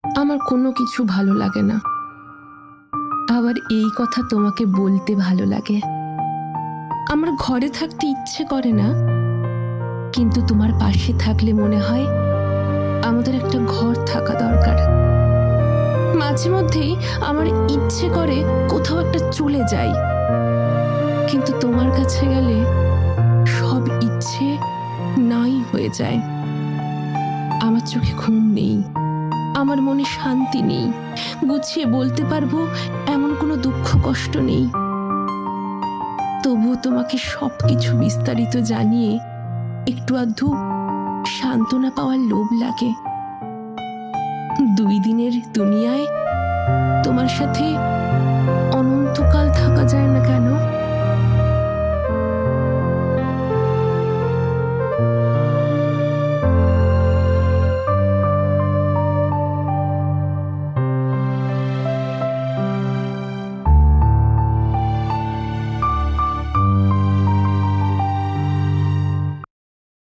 আমার কোনো কিছু ভালো লাগে না, আবার এই কথা তোমাকে বলতে ভালো লাগে। আমার ঘরে থাকতে ইচ্ছে করে না, কিন্তু তোমার পাশে থাকলে মনে হয় আমাদের একটা ঘর থাকা দরকার। মাঝে মধ্যেই আমার ইচ্ছে করে কোথাও একটা চলে যাই, কিন্তু তোমার কাছে গেলে সব ইচ্ছে নাই হয়ে যায়। আমার চোখে ঘুম নেই, আমার মনে শান্তি নেই, গুছিয়ে বলতে পারবো এমন কোনো দুঃখ কষ্ট নেই। তবুও তোমাকে সবকিছু বিস্তারিত জানিয়ে একটু আধটু সান্ত্বনা পাওয়ার লোভ লাগে। 2 দিনের দুনিয়ায় তোমার সাথে